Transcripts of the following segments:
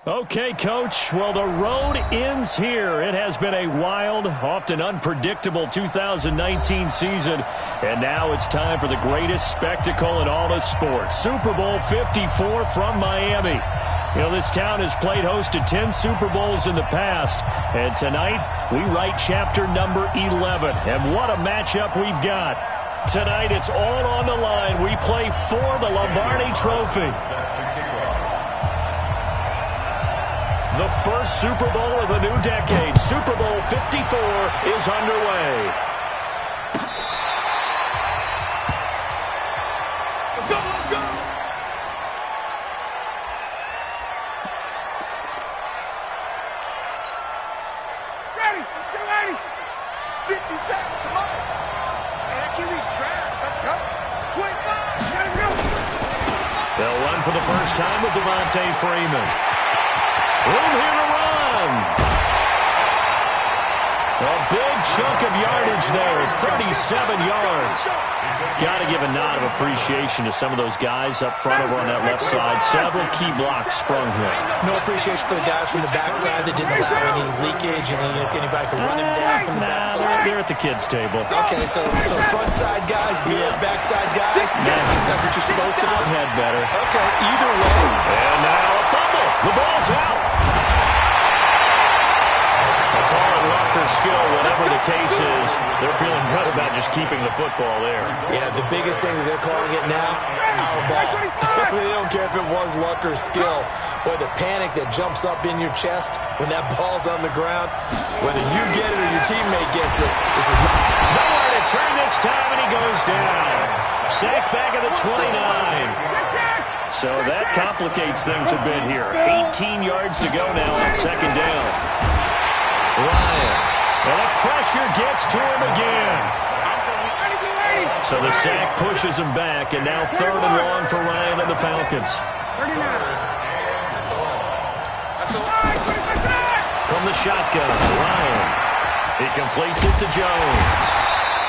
Okay, Coach. Well, the road ends here. It has been a wild, often unpredictable 2019 season. And now it's time for the greatest spectacle in all of sports. Super Bowl 54 from Miami. You know, this town has played host to 10 Super Bowls in the past. And tonight, we write chapter number 11. And what a matchup we've got. Tonight, it's all on the line. We play for the Lombardi Trophy. The first Super Bowl of the new decade, Super Bowl 54, is underway. Go, go! Ready, 280, 50 seconds, come on. Man, that QB's trash, let's go. 25, let him go. They'll run for the first time with Devontae Freeman. Room here to run. A big chunk of yardage there, 37 yards. Got to give a nod of appreciation to some of those guys up front over on that left side. Several key blocks sprung here. No appreciation for the guys from the backside that didn't allow any leakage and anybody could run him down from the backside. They're at the kids' table. Okay, so front side guys good, backside guys, that's what you're supposed to do. Had better. Okay, either way. And now a fumble. The ball's out. Luck or skill, whatever the case is, they're feeling good about just keeping the football there. Yeah, the biggest thing that they're calling it now, our ball. They don't care if it was luck or skill. Boy, the panic that jumps up in your chest when that ball's on the ground, whether you get it or your teammate gets it, just as much. Nowhere to turn this time, and he goes down. Sacked back at the 29. So that complicates things a bit here. 18 yards to go now on second down. Ryan. And the pressure gets to him again. So the sack pushes him back, and now third and long for Ryan and the Falcons. From the shotgun, Ryan. He completes it to Jones.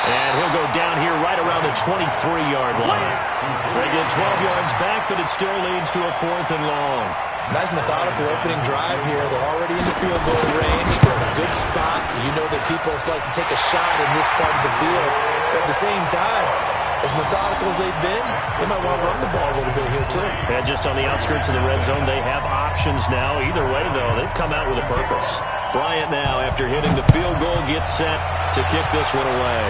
And he'll go down here right around the 23-yard line. They get 12 yards back, but it still leads to a fourth and long. Nice methodical opening drive here. They're already in the field goal range. They're in a good spot. You know that people like to take a shot in this part of the field. But at the same time, as methodical as they've been, they might want to run the ball a little bit here too. And just on the outskirts of the red zone, they have options now. Either way, though, they've come out with a purpose. Bryant now, after hitting the field goal, gets set to kick this one away.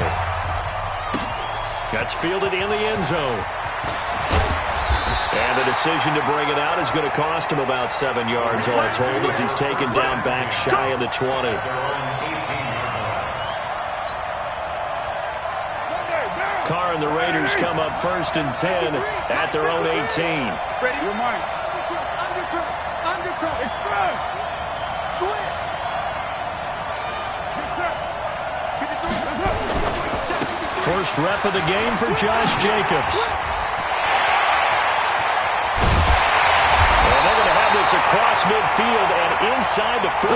That's fielded in the end zone. And the decision to bring it out is going to cost him about 7 yards all told as he's taken down back shy of the 20. Carr and the Raiders come up first and 10 at their own 18. Ready, your money. Undercut, express. Switch. First rep of the game for Josh Jacobs. Across midfield and inside the 45.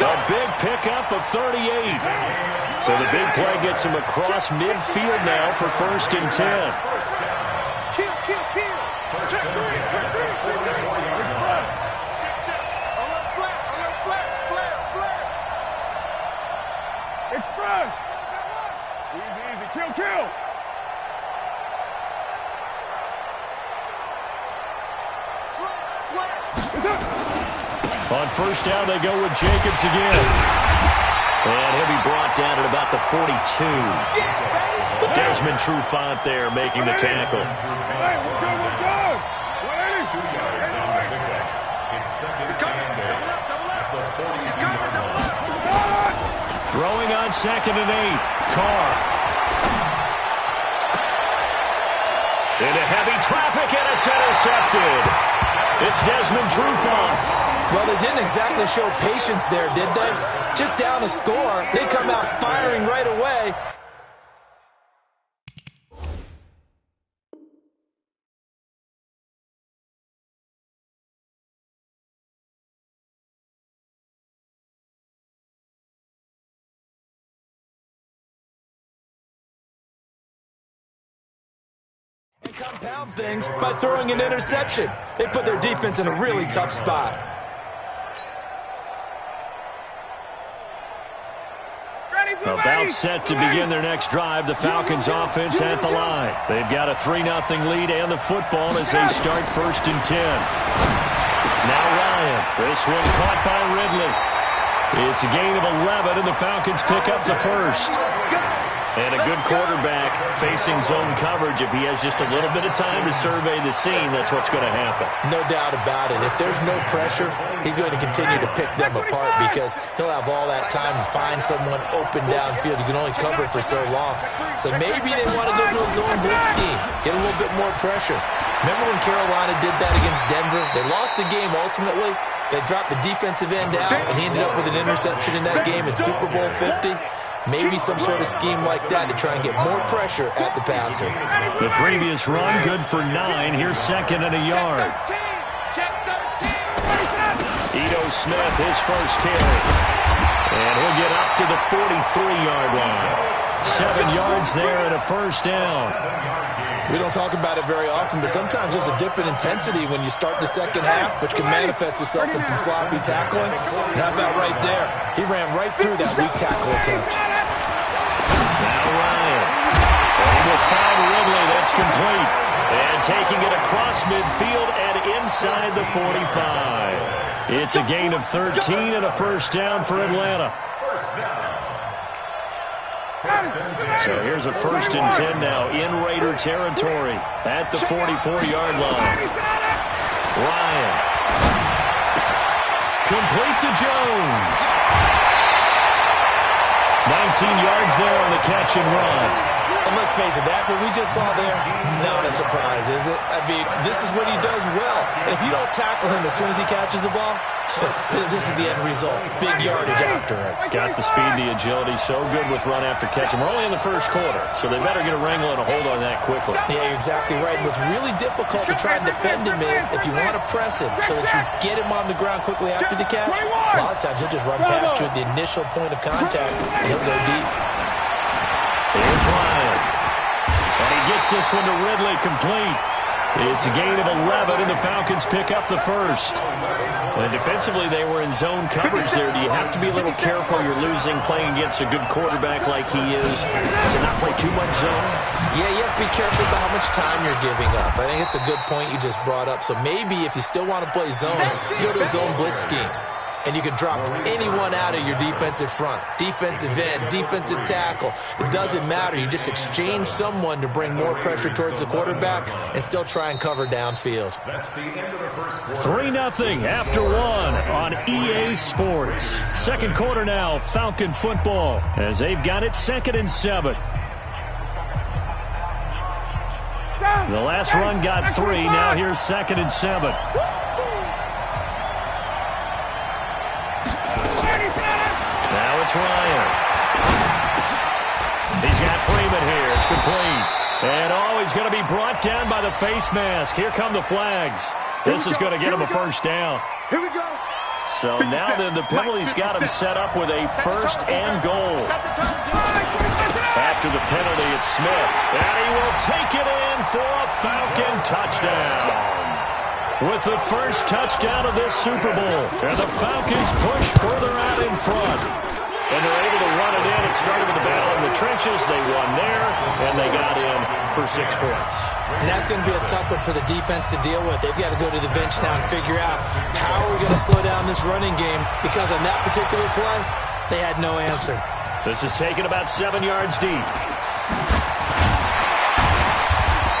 A big pickup of 38. So the big play gets him across midfield now for first and 10. Kill. Check three. Flat. Express. Easy. Kill. On first down, they go with Jacobs again. And he'll be brought down at about the 42. Desmond Trufant there making the tackle. Throwing on second and 8. Carr. Into heavy traffic, and it's intercepted. It's Desmond Trufant. Well, they didn't exactly show patience there, did they? Just down a score, they come out firing right away. compound things by throwing an interception. They put their defense in a really tough spot. About set to begin their next drive. The Falcons offense at the line. They've got a 3-0 lead and the football as they start 1st and 10. Now Ryan. This one caught by Ridley. It's a gain of 11 and the Falcons pick up the first. And a good quarterback facing zone coverage. If he has just a little bit of time to survey the scene, that's what's going to happen. No doubt about it. If there's no pressure, he's going to continue to pick them apart because he'll have all that time to find someone open downfield. You can only cover for so long. So maybe they want to go to a zone blitz scheme, get a little bit more pressure. Remember when Carolina did that against Denver? They lost the game ultimately. They dropped the defensive end out, and he ended up with an interception in that game in Super Bowl 50. Maybe some sort of scheme like that to try and get more pressure at the passer. The previous run, good for 9. Here's 2nd and a yard. Ito Smith, his first carry. And he'll get up to the 43-yard line. 7 yards there and a first down. We don't talk about it very often, but sometimes there's a dip in intensity when you start the second half, which can manifest itself in some sloppy tackling. Not about right there. He ran right through that weak tackle attempt. Now Ryan. And he will find Ridley. That's complete. And taking it across midfield and inside the 45. It's a gain of 13 and a first down for Atlanta. So here's a 1st and 10 now in Raider territory at the 44-yard line. Ryan. Complete to Jones. 19 yards there on the catch and run. And let's face it, that what we just saw there, not a surprise, is it? I mean, this is what he does well. And if you don't tackle him as soon as he catches the ball, this is the end result. Big yardage afterwards. Got the speed, the agility, so good with run after catch. And we're only in the first quarter, so they better get a wrangle and a hold on that quickly. Yeah, you're exactly right. And what's really difficult to try and defend him is if you want to press him so that you get him on the ground quickly after the catch, a lot of times he'll just run past you at the initial point of contact, and he'll go deep. Here's Ryan. And he gets this one to Ridley, complete. It's a gain of 11, and the Falcons pick up the first. And defensively, they were in zone coverage there. Do you have to be a little careful? You're losing playing against a good quarterback like he is to not play too much zone? Yeah, you have to be careful about how much time you're giving up. I think it's a good point you just brought up. So maybe if you still want to play zone, you go to a zone blitz scheme. And you can drop anyone out of your defensive front. Defensive end, defensive tackle. It doesn't matter. You just exchange someone to bring more pressure towards the quarterback and still try and cover downfield. 3-0 after 1 on EA Sports. Second quarter now, Falcon football, as they've got it 2nd and 7. The last run got 3. Now here's 2nd and 7. It's Ryan. He's got Freeman here. It's complete. And he's going to be brought down by the face mask. Here come the flags. This is going to get him a first down. Here we go. So now then the penalty's got him set up with a 1st and goal. After the penalty, it's Smith. And he will take it in for a Falcon touchdown. With the first touchdown of this Super Bowl. And the Falcons push further out in front. And they're able to run it in. It started with the battle in the trenches. They won there, and they got in for 6 points. And that's going to be a tough one for the defense to deal with. They've got to go to the bench now and figure out how are we going to slow down this running game, because on that particular play, they had no answer. This is taken about 7 yards deep.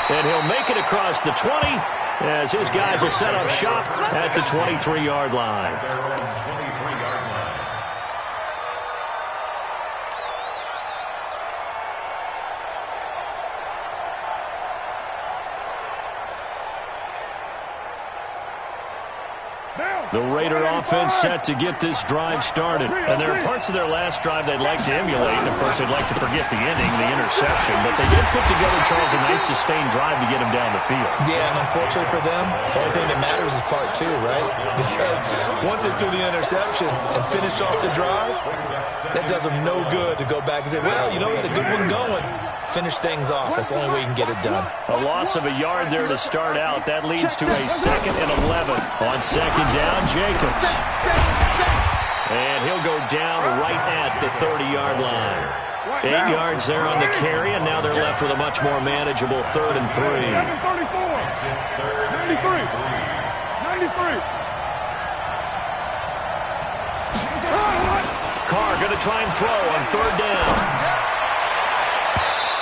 And he'll make it across the 20 as his guys will set up shop at the 23-yard line. The Raider offense set to get this drive started. And there are parts of their last drive they'd like to emulate. And, of course, they'd like to forget the ending, the interception. But they did put together, Charles, a nice sustained drive to get him down the field. Yeah, and unfortunately for them, the only thing that matters is part 2, right? Because once they threw the interception and finished off the drive, that does them no good to go back and say, well, we had a good one going. finish things off. That's the only way you can get it done. A loss of a yard there to start out. That leads to a 2nd and 11. On 2nd down, Jacobs. And he'll go down right at the 30-yard line. 8 yards there on the carry, and now they're left with a much more manageable 3rd and 3. 93. Carr going to try and throw on 3rd down.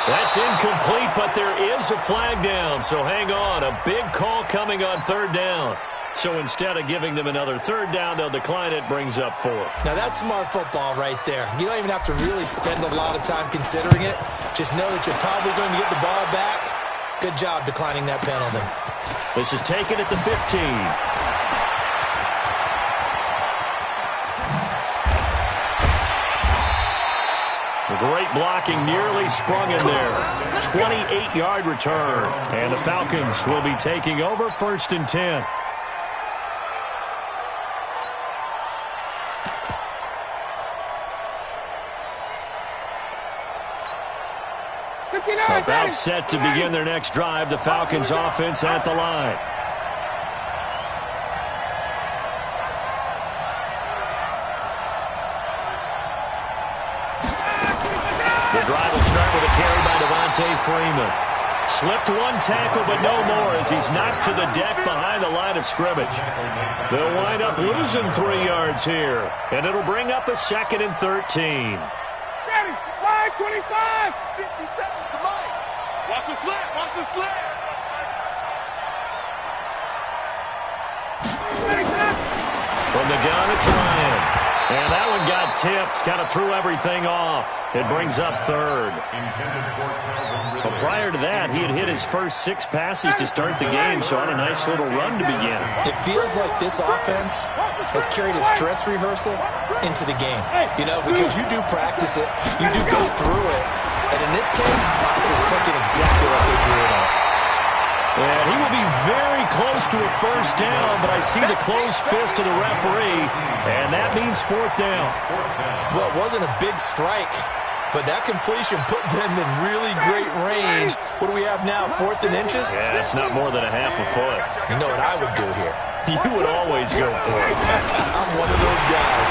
That's incomplete, but there is a flag down, so hang on. A big call coming on 3rd down. So instead of giving them another 3rd down, they'll decline it, brings up 4th. Now that's smart football right there. You don't even have to really spend a lot of time considering it. Just know that you're probably going to get the ball back. Good job declining that penalty. This is taken at the 15. Great blocking, nearly sprung in there. 28-yard return. And the Falcons will be taking over 1st and 10. About set to begin their next drive. The Falcons offense at the line. The drive will start with a carry by Devontae Freeman. Slipped one tackle, but no more as he's knocked to the deck behind the line of scrimmage. They'll wind up losing 3 yards here, and it'll bring up a 2nd and 13. Ready, flag 25. 50 seconds, come on. Watch the slap, watch the slap. From the gun, it's Ryan. And that one got tipped, kind of threw everything off. It brings up 3rd. But prior to that, he had hit his first 6 passes to start the game, so on a nice little run to begin. It feels like this offense has carried a stress rehearsal into the game. You know, because you do practice it, you do go through it, and in this case, it is clicking exactly like they drew it up. And he will be very close to a 1st down, but I see the closed fist of the referee, and that means 4th down. Well, it wasn't a big strike, but that completion put them in really great range. What do we have now, 4th and inches? Yeah, it's not more than a half a foot. You know what I would do here? You would always go for it. I'm one of those guys.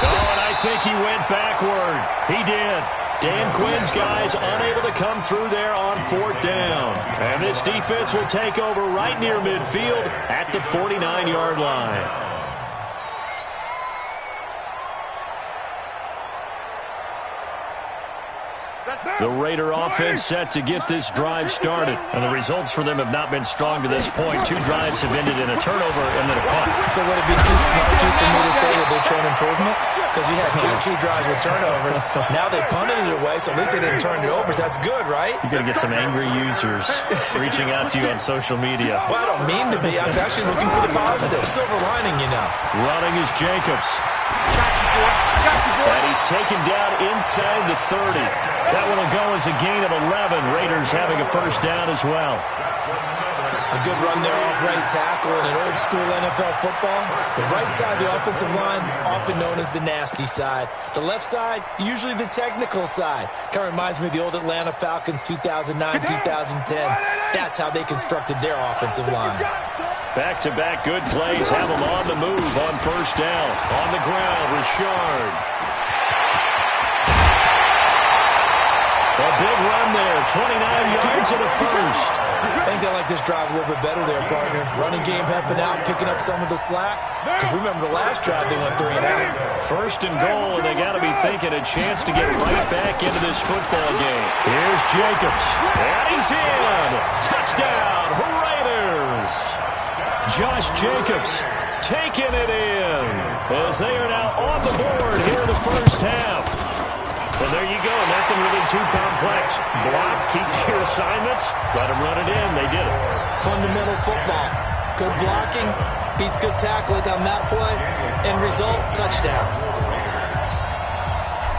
Oh, and I think he went backward. He did. Dan Quinn's guys unable to come through there on 4th down. And this defense will take over right near midfield at the 49-yard line. The Raider offense set to get this drive started. And the results for them have not been strong to this point. 2 drives have ended in a turnover and then a punt. So would it be too snarky for me to say that they've shown improvement? Because you had 2 drives with turnovers. Now they punted it away, so at least they didn't turn it over. So that's good, right? You're going to get some angry users reaching out to you on social media. Well, I don't mean to be. I was actually looking for the positive. Silver lining, you know. Running is Jacobs. And he's taken down inside the 30. That one will go as a gain of 11. Raiders having a 1st down as well. A good run there off right tackle in an old school NFL football. The right side of the offensive line, often known as the nasty side. The left side, usually the technical side. Kind of reminds me of the old Atlanta Falcons 2009-2010. That's how they constructed their offensive line. Back-to-back good plays have them on the move on 1st down. On the ground, Richard. A big run there, 29 yards and a 1st. I think they like this drive a little bit better there, partner. Running game helping out, picking up some of the slack. Because remember the last drive, they went 3 and out. 1st and goal, and they got to be thinking a chance to get right back into this football game. Here's Jacobs. And he's in. Touchdown, Raiders. Josh Jacobs taking it in as they are now on the board here in the 1st half. And there you go, nothing really too complex. Block, keep your assignments, let them run it in. They did it. Fundamental football. Good blocking, beats good tackling on that play. End result, touchdown.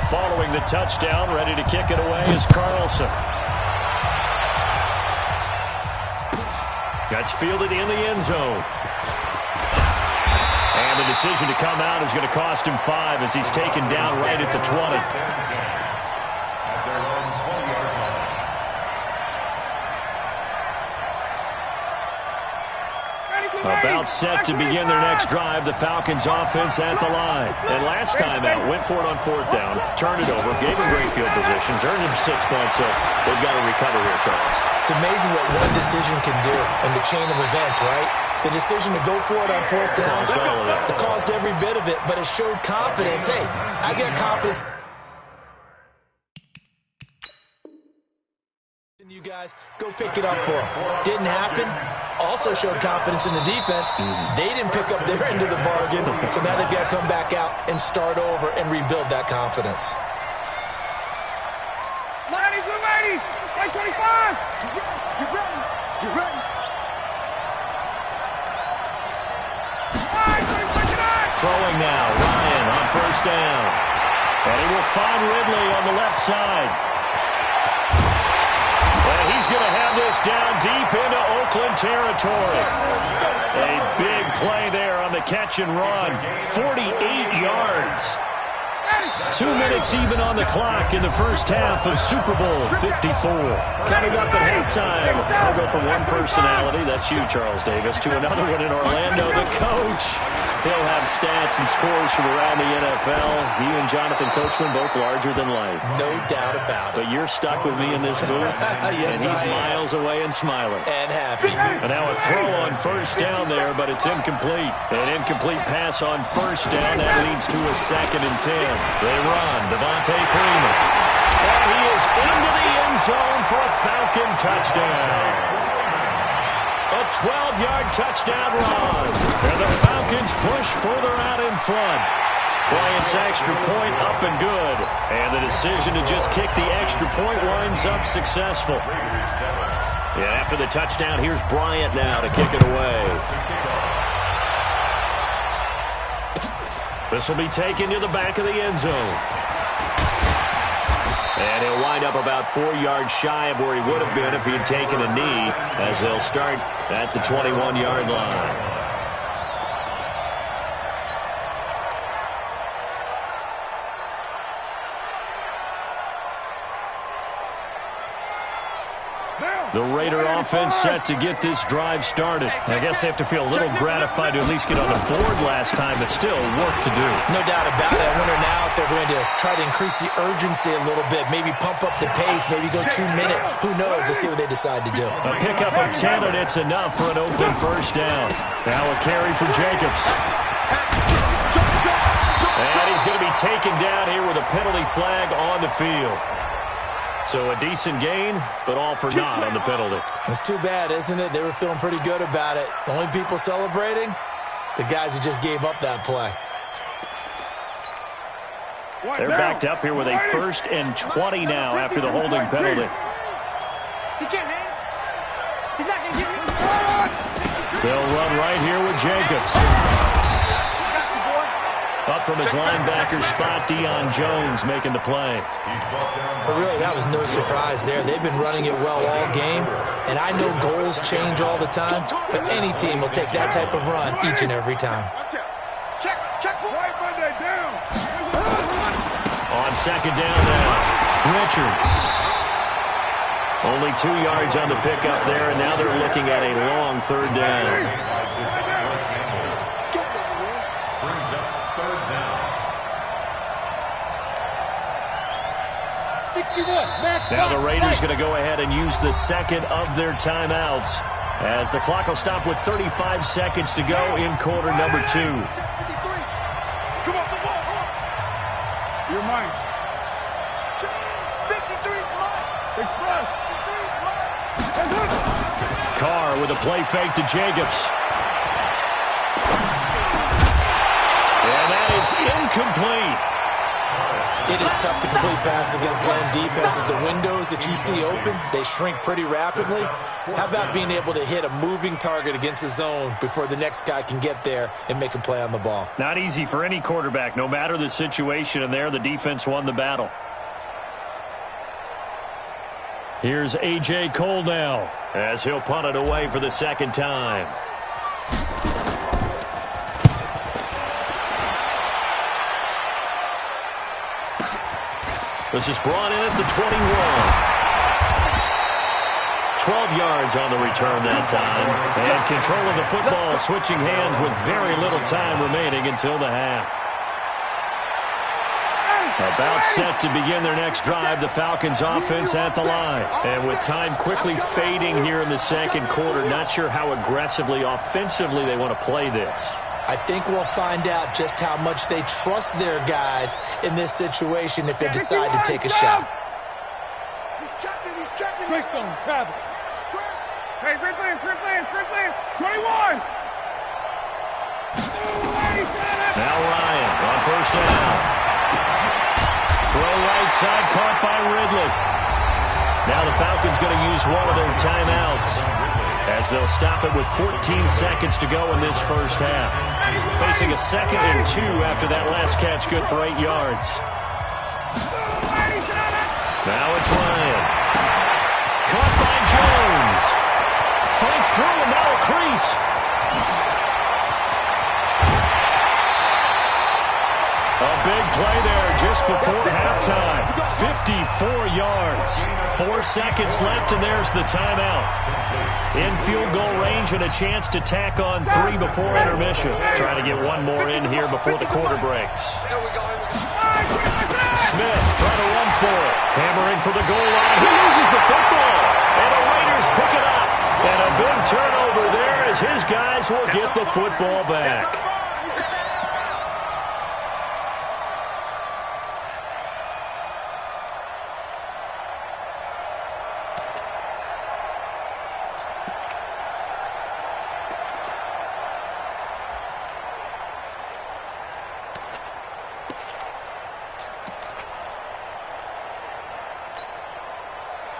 Following the touchdown, ready to kick it away is Carlson. That's fielded in the end zone. And the decision to come out is going to cost him 5 as he's taken down right at the 20. About set to begin their next drive, the Falcons offense at the line. And last time out, went for it on 4th down, turned it over, gave them great field position, turned it to 6 points, so they've got to recover here, Charles. It's amazing what one decision can do in the chain of events, right? The decision to go for it on 4th down, it caused every bit of it, but it showed confidence. Hey, I got confidence. You guys go pick it up for them. Didn't happen. Also showed confidence in the defense. They didn't pick up their end of the bargain, so now they've got to come back out and start over and rebuild that confidence. 90, 280, 625. Get ready. Get ready. Throwing now, Ryan on 1st down. And he will find Ridley on the left side. And he's going to have this down deep into Oakland territory. A big play there on the catch and run. 48 yards. 2 minutes even on the clock in the first half of Super Bowl 54. Coming up at halftime, we'll go from one personality, that's you, Charles Davis, to another one in Orlando, the coach. He'll have stats and scores from around the NFL. You and Jonathan Coachman, both larger than life. No doubt about it. But you're stuck with me in this booth, yes, and he's miles away and smiling. And happy. And now a throw on 1st down there, but it's incomplete. An incomplete pass on 1st down. That leads to a 2nd and 10. They run. Devontae Freeman. And he is into the end zone for a Falcon touchdown. A 12-yard touchdown run. And the Falcons push further out in front. Bryant's extra point up and good. And the decision to just kick the extra point winds up successful. Yeah, after the touchdown, here's Bryant now to kick it away. This will be taken to the back of the end zone. And he'll wind up about 4 yards shy of where he would have been if he had taken a knee, as they'll start at the 21-yard line. The Raider offense set to get this drive started. I guess they have to feel a little gratified to at least get on the board last time, but still work to do. No doubt about it. I wonder now if they're going to try to increase the urgency a little bit, maybe pump up the pace, maybe go 2 minutes. Who knows? Let's see what they decide to do. A pickup of 10, and it's enough for an open 1st down. Now a carry for Jacobs. And he's going to be taken down here with a penalty flag on the field. So a decent gain, but all for naught on the penalty. It's too bad, isn't it? They were feeling pretty good about it. The only people celebrating, the guys who just gave up that play. They're backed up here with a 1st and 20 now after the holding penalty. He can't hang. He's not going to get him. They'll run right here with Jacobs. Up from his linebacker spot, Deion Jones making the play. But really, that was no surprise there. They've been running it well all game, and I know goals change all the time, but any team will take that type of run each and every time. Check. On 2nd down now, Richard. Only 2 yards on the pickup there, and now they're looking at a long 3rd down. Now the Raiders going to go ahead and use the 2nd of their timeouts, as the clock will stop with 35 seconds to go in quarter number 2. Come on, the ball. You're mine. 53's mine. Express. Carr with a play fake to Jacobs. And that is incomplete. It is tough to complete pass against zone defenses. The windows that you see open, they shrink pretty rapidly. How about being able to hit a moving target against a zone before the next guy can get there and make a play on the ball? Not easy for any quarterback, no matter the situation, and there the defense won the battle. Here's A.J. Cole now, as he'll punt it away for the 2nd time. This is brought in at the 21. 12 yards on the return that time. And control of the football switching hands with very little time remaining until the half. About set to begin their next drive, the Falcons offense at the line. And with time quickly fading here in the second quarter, not sure how aggressively, offensively they want to play this. I think we'll find out just how much they trust their guys in this situation if they decide to take a shot. He's checking. Quick zone, travel. Hey, Red Land, 21. Now Ryan on first down. Throw right side, caught by Ridley. Now the Falcons going to use one of their timeouts as they'll stop it with 14 seconds to go in this first half. Facing a 2nd and 2 after that last catch, good for 8 yards. Now it's Ryan. Caught by Jones. Fights through and now a crease. A big play there just before halftime. 54 yards. 4 seconds left, and there's the timeout. In field goal range and a chance to tack on 3 before intermission. Trying to get one more in here before the quarter breaks. Smith trying to run for it. Hammering for the goal line. He loses the football. And the Raiders pick it up. And a big turnover there as his guys will get the football back.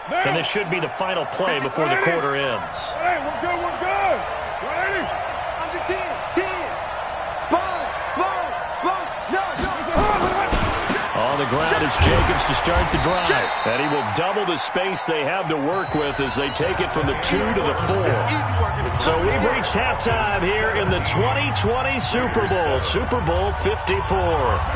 And this should be the final play before the quarter ends. Hey, we're good. Ready? Under 10. Sponge. No. On the ground, it's Jacobs to start the drive. And he will double the space they have to work with as they take it from the 2 to the 4. So we've reached halftime here in the 2020 Super Bowl, Super Bowl 54.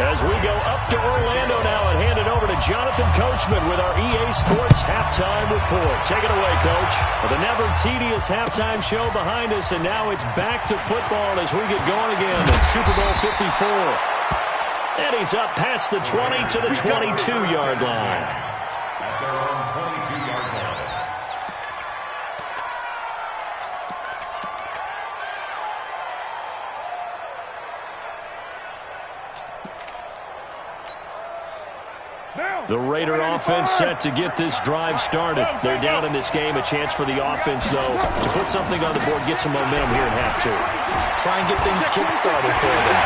As we go up to Orlando now and hand it over to Jonathan Coachman with our EA Sports Halftime Report. Take it away, Coach. The never tedious halftime show behind us, and now it's back to football as we get going again in Super Bowl 54. And he's up past the 20 to the 22-yard line. At their own 22-yard line. The Raider offense set to get this drive started. They're down in this game. A chance for the offense, though, to put something on the board, get some momentum here in half 2. Try and get things kick-started for them.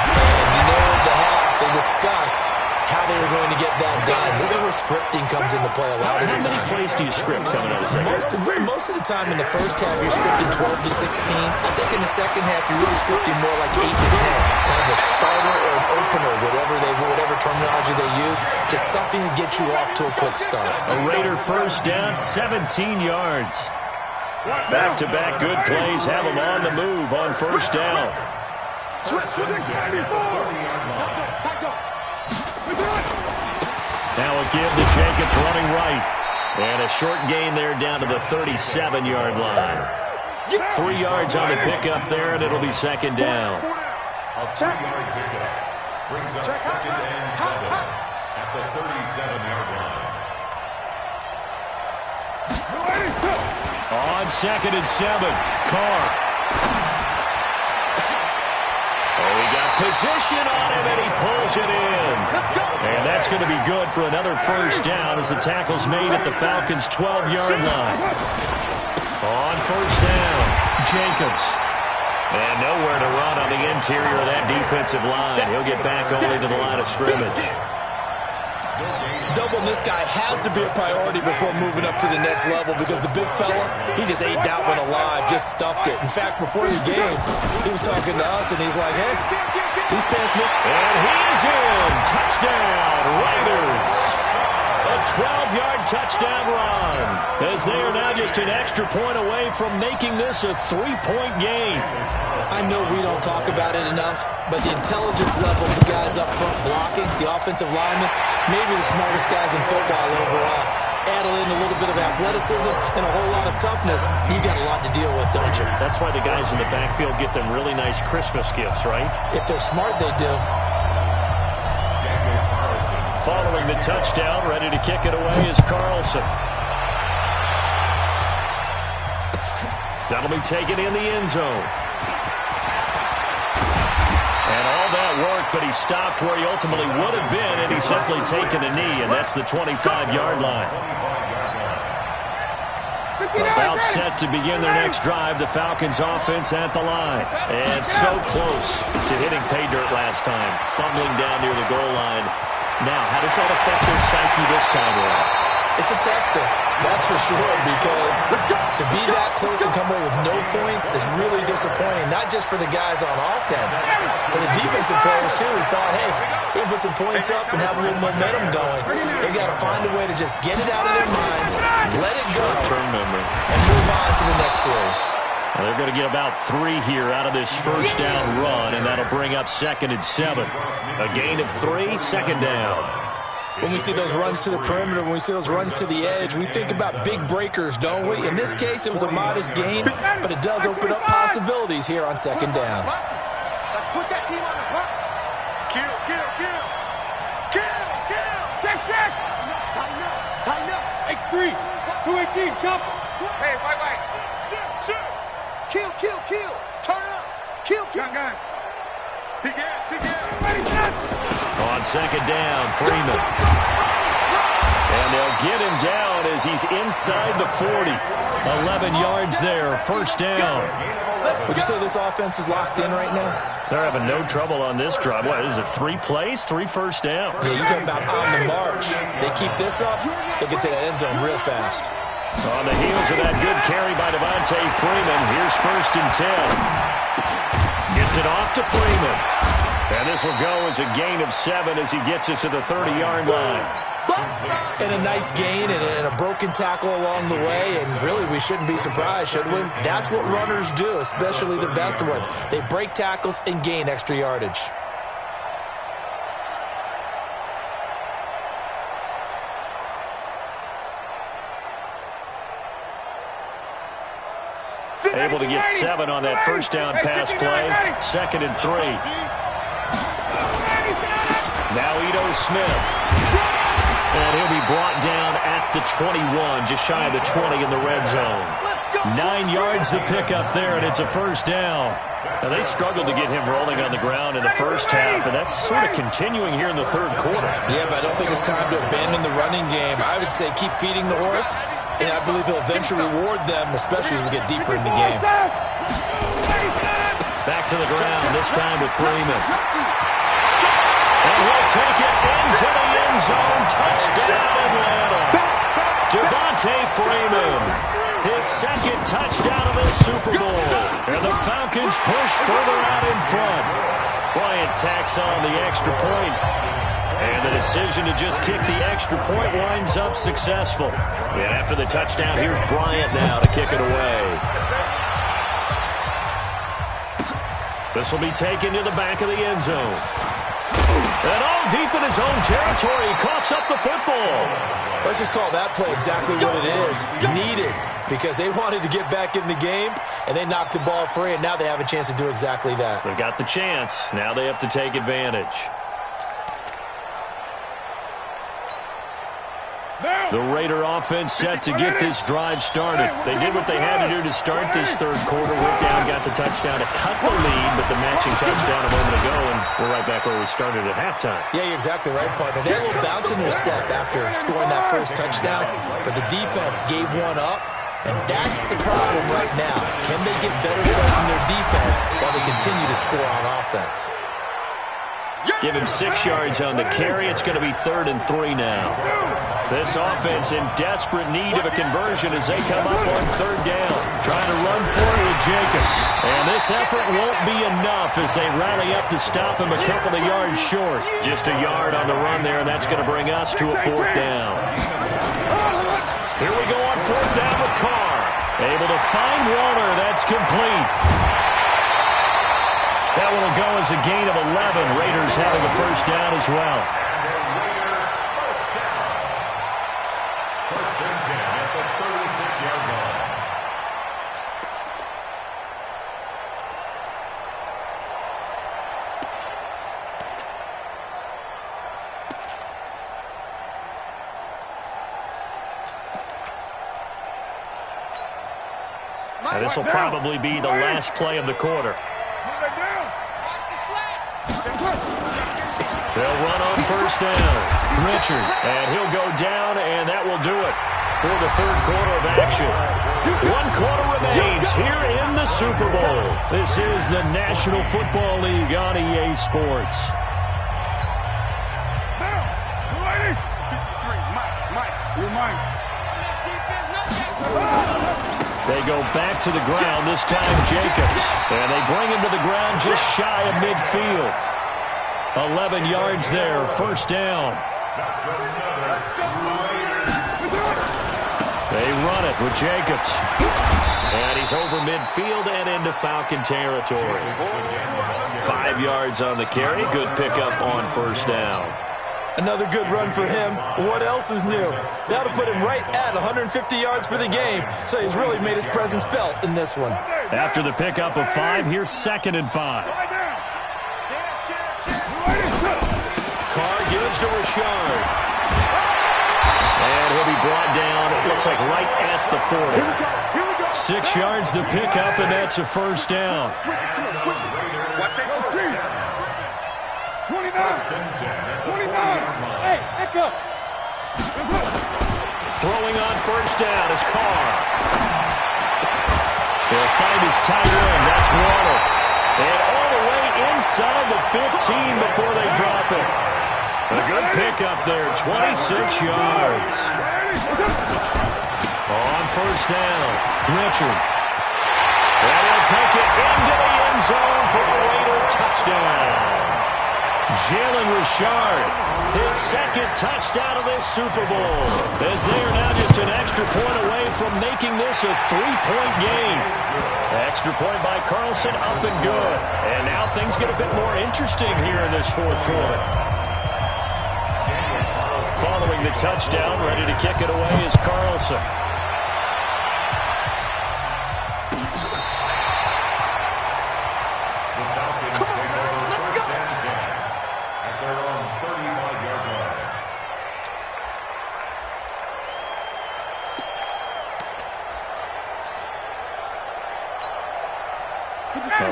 And the half, they discussed how they were going to get that done. This is where scripting comes into play a lot of the time. How many plays do you script coming out of the second? Most of the time in the first half, you're scripting 12 to 16. I think in the second half, you're really scripting more like 8 to 10. Kind of a starter or an opener, whatever terminology they use. Just something to get you off to a quick start. A Raider first down, 17 yards. Back-to-back good plays have them on the move on first down. Now a give to Jacobs running right. And a short gain there down to the 37-yard line. 3 yards on the pickup there, and it'll be second down. A 3-yard pickup brings up 2nd and 7 at the 37-yard line. On 2nd and 7, Carr. Oh, he got position on him, and he pulls it in. And that's going to be good for another first down as the tackle's made at the Falcons' 12-yard line. On first down, Jacobs. And nowhere to run on the interior of that defensive line. He'll get back only to the line of scrimmage. Doubling this guy has to be a priority before moving up to the next level because the big fella, he just ate that one alive, just stuffed it. In fact, before the game, he was talking to us, and he's like, hey, he's past me. And he is in. Touchdown, Raiders. A 12-yard touchdown run as they are now just an extra point away from making this a 3-point game. I know we don't talk about it enough, but the intelligence level of the guys up front blocking, the offensive linemen, maybe the smartest guys in football overall. add in a little bit of athleticism and a whole lot of toughness, you've got a lot to deal with, don't you? That's why the guys in the backfield get them really nice Christmas gifts, right? If they're smart, they do. Following the touchdown, ready to kick it away is Carlson. That'll be taken in the end zone. And all that work, but he stopped where he ultimately would have been, and he's simply taken a knee, and that's the 25-yard line. About set to begin their next drive, the Falcons offense at the line. And so close to hitting pay dirt last time, fumbling down near the goal line. Now, how does that affect their psyche this time around? It's a tester, that's for sure, because to be that close and come away with no points is really disappointing, not just for the guys on offense, but the defensive players, too, who thought, hey, we can put some points up and have a little momentum going. They've got to find a way to just get it out of their minds, let it go, and move on to the next series. Well, they're going to get about 3 here out of this first down run, and that'll bring up 2nd and 7. A gain of 3, 2nd down. When we see those runs to the perimeter, when we see those runs to the edge, we think about big breakers, don't we? In this case, it was a modest gain, but it does open up possibilities here on 2nd down. Let's put that team on the clock. Kill. Check. Tighten up. X3, 218, jump. Hey, wait. Shoot. Kill. Turn it up. Kill. Shotgun. Begin. On 2nd down, Freeman. And they'll get him down as he's inside the 40. 11 yards there, 1st down. Would you say this offense is locked in right now? They're having no trouble on this drive. What is it, 3 plays, 3 first downs? Yeah, you're talking about on the march. They keep this up, they get to that end zone real fast. On the heels of that good carry by Devontae Freeman, here's 1st and 10. Gets it off to Freeman. And this will go as a gain of 7 as he gets it to the 30-yard line. And a nice gain and a broken tackle along the way, and really we shouldn't be surprised, should we? That's what runners do, especially the best ones. They break tackles and gain extra yardage. Able to get 7 on that first down pass play. 2nd and 3. Now Ito Smith. And he'll be brought down at the 21, just shy of the 20 in the red zone. 9 yards to pick up there, and it's a 1st down. Now, they struggled to get him rolling on the ground in the first half, and that's sort of continuing here in the 3rd quarter. Yeah, but I don't think it's time to abandon the running game. I would say keep feeding the horse, and I believe he'll eventually reward them, especially as we get deeper in the game. Back to the ground, this time with Freeman. And he'll take it into the end zone. Touchdown, Atlanta. Devontae Freeman, his 2nd touchdown of the Super Bowl. And the Falcons push further out in front. Bryant tacks on the extra point. And the decision to just kick the extra point winds up successful. And after the touchdown, here's Bryant now to kick it away. This will be taken to the back of the end zone. And all deep in his own territory, he coughs up the football. Let's just call that play exactly what it is. Needed, because they wanted to get back in the game, and they knocked the ball free, and now they have a chance to do exactly that. They've got the chance. Now they have to take advantage. The Raider offense set to get this drive started. They did what they had to do to start this 3rd quarter. Went down, got the touchdown to cut the lead, but the matching touchdown a moment ago, and we're right back where we started at halftime. Yeah, you're exactly right, partner. They had a little bounce in their step after scoring that first touchdown, but the defense gave one up, and that's the problem right now. Can they get better from their defense while they continue to score on offense? Give him 6 yards on the carry. It's going to be 3rd and 3 now. This offense in desperate need of a conversion as they come up on 3rd down. Trying to run for it with Jacobs. And this effort won't be enough as they rally up to stop him a couple of yards short. Just a yard on the run there, and that's going to bring us to a 4th down. Here we go on 4th down with Carr. Able to find Waller. That's complete. That one will go as a gain of 11. Raiders having a 1st down as well. And this will probably be the last play of the quarter. They'll run on first down. Richard, and he'll go down, and that will do it for the third quarter of action. 1 quarter remains here in the Super Bowl. This is the National Football League on EA Sports. They go back to the ground, this time Jacobs. And they bring him to the ground just shy of midfield. 11 yards there, first down. They run it with Jacobs. And he's over midfield and into Falcon territory. 5 yards on the carry. Good pickup on first down. Another good run for him. What else is new? That'll put him right at 150 yards for the game, so he's really made his presence felt in this one. After the pickup of 5, here's 2nd and 5. Carr gives to Rashard. And he'll be brought down, it looks like right at the 40. 6 yards the pickup, and that's a first down. 29. Hey, echo. Throwing on first down is Carr. He'll find his tight end. That's Waddle. And all the way inside the 15 before they drop it. A good pickup there, 26 yards. On first down, Richard. And he'll take it into the end zone for a Raider touchdown. Jalen Richard, his 2nd touchdown of this Super Bowl, as they are now just an extra point away from making this a 3-point game. Extra point by Carlson, up and good. And now things get a bit more interesting here in this 4th quarter. Following the touchdown, ready to kick it away is Carlson.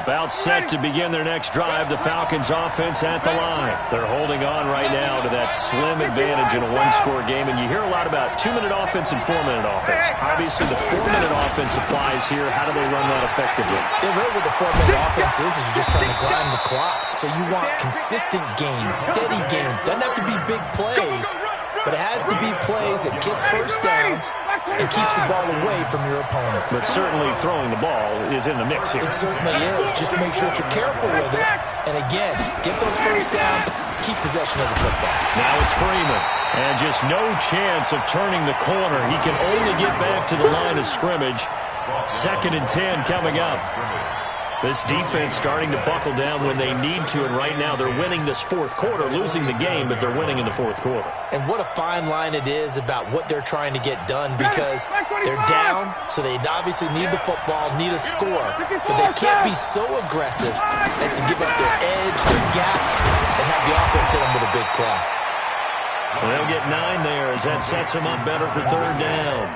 About set to begin their next drive, the Falcons offense at the line. They're holding on right now to that slim advantage in a 1-score game, and you hear a lot about 2-minute offense and 4-minute offense. Obviously, the 4-minute offense applies here. How do they run that effectively? Yeah, really what the 4-minute offense is you're just trying to grind the clock. So you want consistent gains, steady gains. Doesn't have to be big plays, but it has to be plays that gets first downs and keeps the ball away from your opponent. But certainly throwing the ball is in the mix here. It certainly is. Just make sure that you're careful with it. And again, get those first downs, keep possession of the football. Now it's Freeman. And just no chance of turning the corner. He can only get back to the line of scrimmage. 2nd and 10 coming up. This defense starting to buckle down when they need to, and right now they're winning this 4th quarter, losing the game, but they're winning in the 4th quarter. And what a fine line it is about what they're trying to get done, because they're down, so they obviously need the football, need a score, but they can't be so aggressive as to give up their edge, their gaps, and have the offense hit them with a big play. Well, they'll get 9 there as that sets them up better for 3rd down.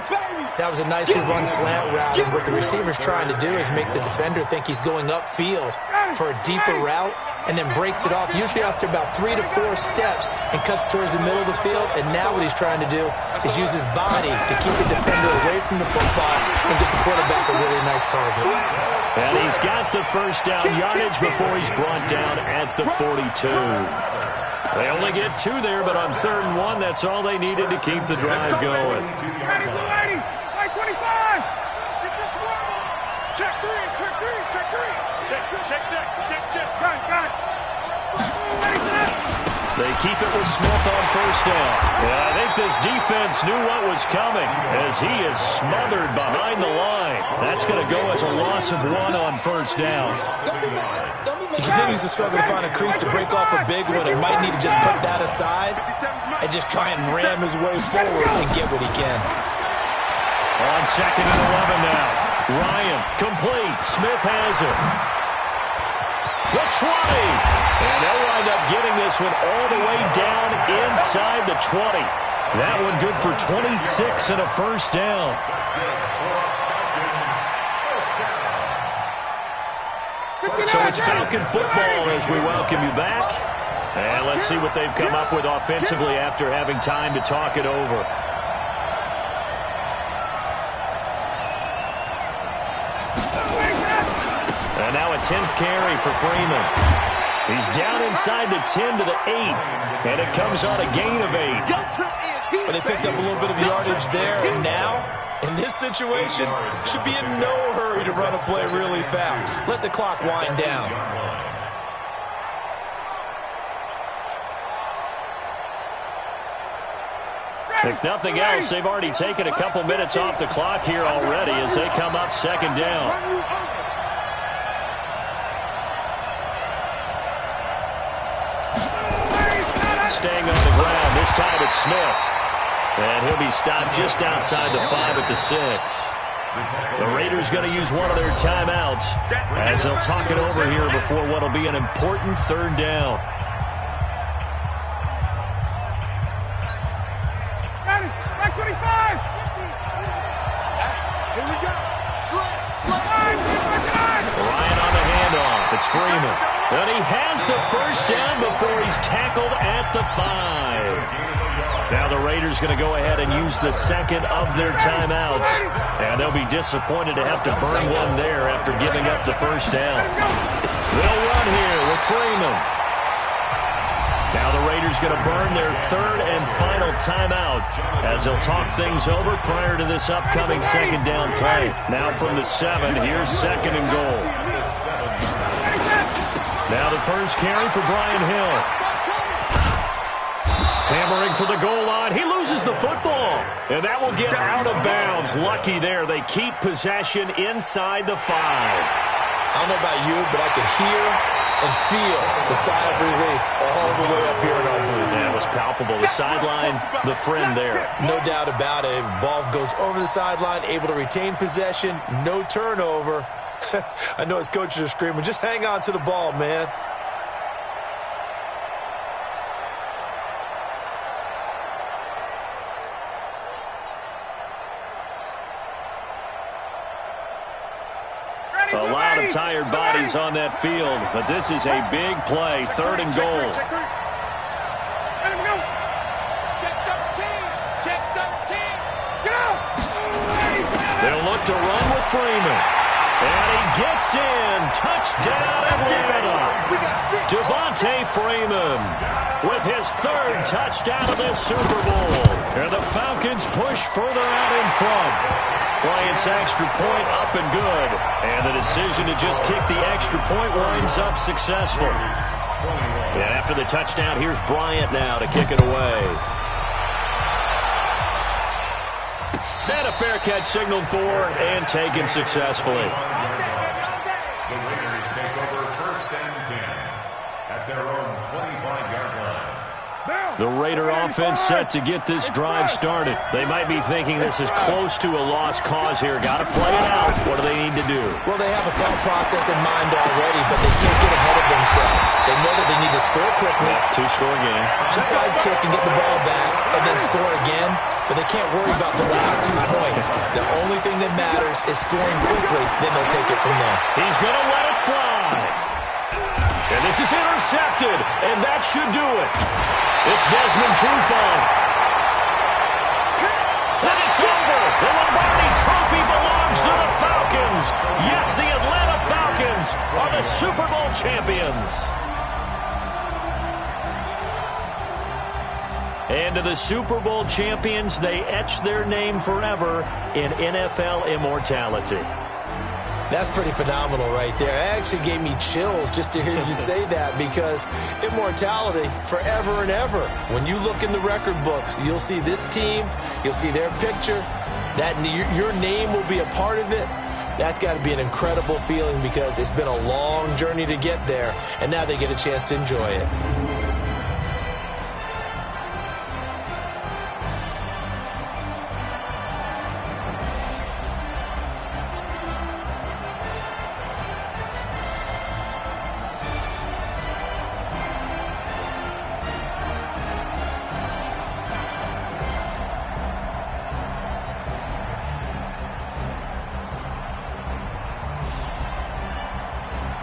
That was a nicely run slant route, and what the receiver's trying to do is make the defender think he's going upfield for a deeper route, and then breaks it off, usually after about 3 to 4 steps, and cuts towards the middle of the field. And now what he's trying to do is use his body to keep the defender away from the football and get the quarterback a really nice target. And he's got the first down yardage before he's brought down at the 42. They only get 2 there, but on 3rd and 1, that's all they needed to keep the drive going. 25! Check 3, check 3, check 3. Check. Got it. They keep it with Smith on first down. And I think this defense knew what was coming as he is smothered behind the line. That's going to go as a loss of 1 on first down. He continues to struggle to find a crease to break off a big one, and might need to just put that aside and just try and ram his way forward and get what he can. On 2nd and 11 now. Ryan, complete. Smith has it. The 20. And they'll wind up getting this one all the way down inside the 20. That one good for 26 and a first down. it's Falcon football as we welcome you back. And let's see what they've come up with offensively after having time to talk it over. And now a 10th carry for Freeman. He's down inside the 10 to the 8. And it comes on a gain of 8. But they picked up a little bit of yardage there. And now, in this situation, should be in no hurry to run a play really fast. Let the clock wind down. If nothing else, they've already taken a couple minutes off the clock here already as they come up second down. Staying on the ground. This time it's Smith. And he'll be stopped just outside the 5 at the 6. The Raiders going to use one of their timeouts as they'll talk it over here before what will be an important third down. Back 25. Here we go. Ryan on the handoff. It's Freeman. And he has the first down before he's tackled at the 5. Now the Raiders going to go ahead and use the second of their timeouts. And they'll be disappointed to have to burn one there after giving up the first down. They'll run here with Freeman. Now the Raiders going to burn their third and final timeout as they'll talk things over prior to this upcoming second down play. Now from the 7, here's second and goal. Now the first carry for Brian Hill. Hammering for the goal line. He loses the football. And that will get out of bounds. Lucky there. They keep possession inside the 5. I don't know about you, but I could hear and feel the sigh of relief all the way up here in our booth. That was palpable. The sideline, the friend there. No doubt about it. Ball goes over the sideline, able to retain possession, no turnover. I know his coaches are screaming, just hang on to the ball, man. A lot of tired bodies on that field, but this is a big play, third and goal. Check 13. Check 13. Get out. They'll look to run with Freeman. And he gets in. Touchdown, Atlanta. Devontae Freeman with his third touchdown of this Super Bowl. And the Falcons push further out in front. Bryant's extra point up and good. And the decision to just kick the extra point winds up successful. And after the touchdown, here's Bryant now to kick it away. And a fair catch signaled for and taken successfully. The Raiders take over first and 10 at their own 25-yard line. The Raider offense set to get this drive started. They might be thinking this is close to a lost cause here. Got to play it out. What do they need to do? Well, they have a thought process in mind already, but they can't get ahead of themselves. They know that they need to score quickly. Two-score game. Onside kick and get the ball back, and then score again. But they can't worry about the last 2 points. The only thing that matters is scoring quickly, then they'll take it from there. He's going to let it fly. And this is intercepted, and that should do it. It's Desmond Trufant. And it's over. The Lombardi Trophy belongs to the Falcons. Yes, the Atlanta Falcons are the Super Bowl champions. And to the Super Bowl champions, they etch their name forever in NFL immortality. That's pretty phenomenal right there. It actually gave me chills just to hear you say that, because immortality forever and ever. When you look in the record books, you'll see this team, you'll see their picture, that your name will be a part of it. That's got to be an incredible feeling, because it's been a long journey to get there, and now they get a chance to enjoy it.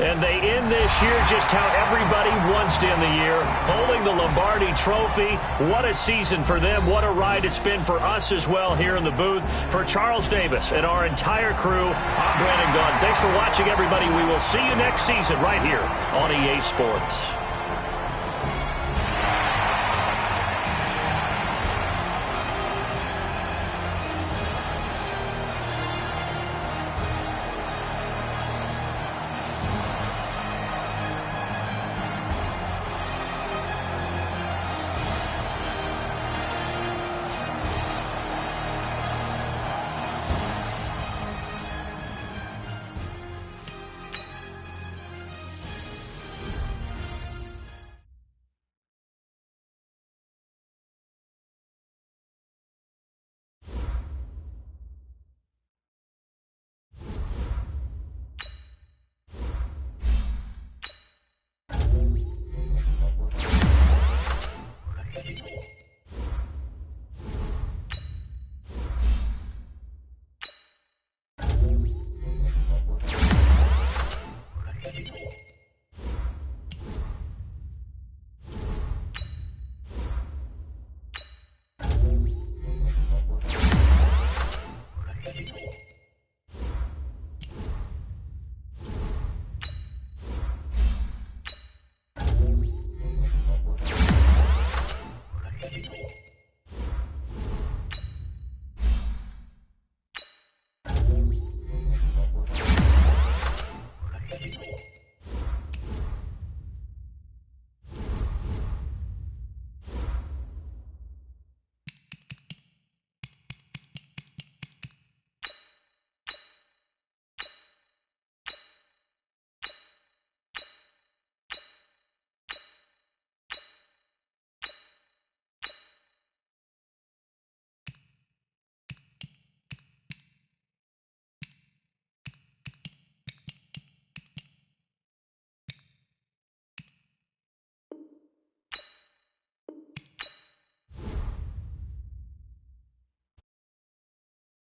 And they end this year just how everybody wants to end the year, holding the Lombardi Trophy. What a season for them. What a ride it's been for us as well here in the booth. For Charles Davis and our entire crew, I'm Brandon Gaudin. Thanks for watching, everybody. We will see you next season right here on EA Sports.